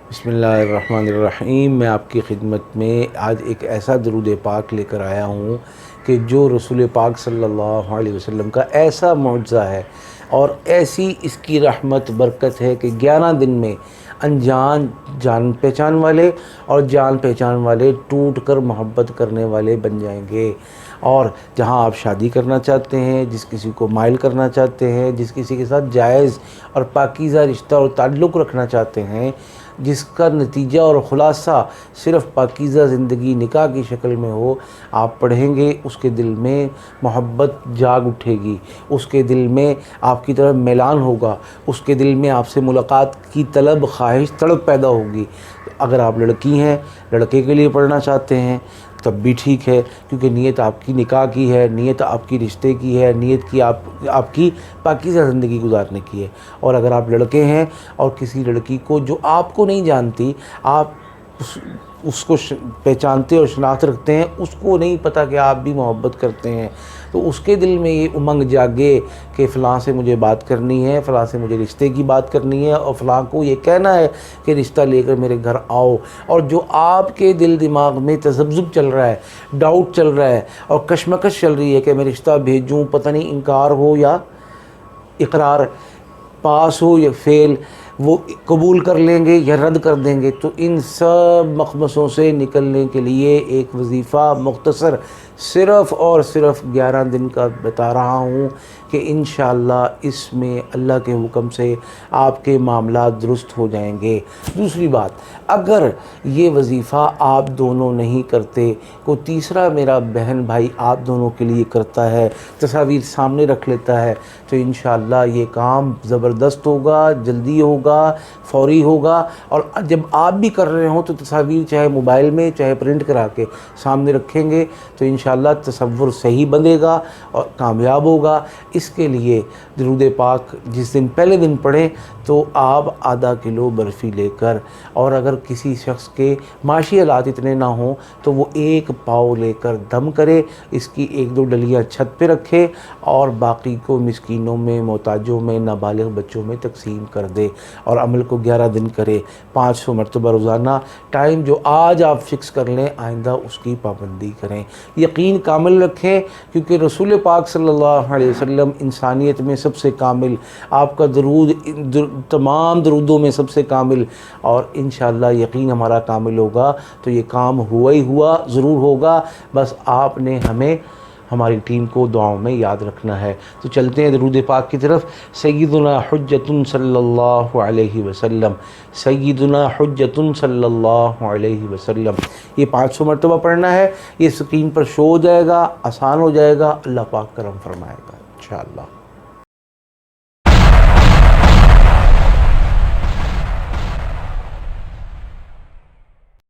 بسم اللہ الرحمن الرحیم۔ میں آپ کی خدمت میں آج ایک ایسا درود پاک لے کر آیا ہوں کہ جو رسول پاک صلی اللہ علیہ وسلم کا ایسا معجزہ ہے اور ایسی اس کی رحمت برکت ہے کہ 11 دن میں انجان جان پہچان والے اور جان پہچان والے ٹوٹ کر محبت کرنے والے بن جائیں گے۔ اور جہاں آپ شادی کرنا چاہتے ہیں، جس کسی کو مائل کرنا چاہتے ہیں، جس کسی کے ساتھ جائز اور پاکیزہ رشتہ اور تعلق رکھنا چاہتے ہیں، جس کا نتیجہ اور خلاصہ صرف پاکیزہ زندگی نکاح کی شکل میں ہو، آپ پڑھیں گے اس کے دل میں محبت جاگ اٹھے گی، اس کے دل میں آپ کی طرف میلان ہوگا، اس کے دل میں آپ سے ملاقات کی طلب، خواہش، تڑپ پیدا ہوگی۔ اگر آپ لڑکی ہیں، لڑکے کے لیے پڑھنا چاہتے ہیں تب بھی ٹھیک ہے، کیونکہ نیت آپ کی نکاح کی ہے، نیت آپ کی رشتے کی ہے، نیت کی آپ کی پاکیزہ زندگی گزارنے کی ہے۔ اور اگر آپ لڑکے ہیں اور کسی لڑکی کو جو آپ کو نہیں جانتی، آپ اس کو پہچانتے اور شناخت رکھتے ہیں، اس کو نہیں پتہ کہ آپ بھی محبت کرتے ہیں، تو اس کے دل میں یہ امنگ جاگے کہ فلاں سے مجھے بات کرنی ہے، فلاں سے مجھے رشتے کی بات کرنی ہے، اور فلاں کو یہ کہنا ہے کہ رشتہ لے کر میرے گھر آؤ۔ اور جو آپ کے دل دماغ میں تذبذب چل رہا ہے، ڈاؤٹ چل رہا ہے اور کشمکش چل رہی ہے کہ میں رشتہ بھیجوں، پتہ نہیں انکار ہو یا اقرار، پاس ہو یا فیل، وہ قبول کر لیں گے یا رد کر دیں گے، تو ان سب مخمصوں سے نکلنے کے لیے ایک وظیفہ مختصر صرف اور صرف 11 دن کا بتا رہا ہوں کہ انشاءاللہ اس میں اللہ کے حکم سے آپ کے معاملات درست ہو جائیں گے۔ دوسری بات، اگر یہ وظیفہ آپ دونوں نہیں کرتے، کوئی تیسرا میرا بہن بھائی آپ دونوں کے لیے کرتا ہے، تصاویر سامنے رکھ لیتا ہے، تو انشاءاللہ یہ کام زبردست ہوگا، جلدی ہوگا، فوری ہوگا۔ اور جب آپ بھی کر رہے ہوں تو تصاویر چاہے موبائل میں چاہے پرنٹ کرا کے سامنے رکھیں گے تو انشاءاللہ تصور صحیح بنے گا اور کامیاب ہوگا۔ اس کے لیے درود پاک جس دن پہلے دن پڑھیں تو آپ آدھا کلو برفی لے کر، اور اگر کسی شخص کے معاشی حالات اتنے نہ ہوں تو وہ 1 پاؤ لے کر دم کرے، اس کی 1-2 ڈلیاں چھت پہ رکھے اور باقی کو مسکینوں میں، محتاجوں میں، نابالغ بچوں میں تقسیم کر دے، اور عمل کو 11 دن کرے، 500 مرتبہ روزانہ۔ ٹائم جو آج آپ فکس کر لیں، آئندہ اس کی پابندی کریں، یقین کامل رکھیں، کیونکہ رسول پاک صلی اللہ علیہ وسلم انسانیت میں سب سے کامل، آپ کا درود تمام درودوں میں سب سے کامل، اور انشاءاللہ یقین ہمارا کامل ہوگا تو یہ کام ہوا ہی ہوا، ضرور ہوگا۔ بس آپ نے ہمیں، ہماری ٹیم کو دعاؤں میں یاد رکھنا ہے۔ تو چلتے ہیں درود پاک کی طرف۔ سیدنا حجت صلی اللہ علیہ وسلم، سیدنا حجت صلی اللہ علیہ وسلم، یہ 500 مرتبہ پڑھنا ہے۔ یہ اسکرین پر شو ہو جائے گا، آسان ہو جائے گا، اللہ پاک کرم فرمائے گا انشاءاللہ۔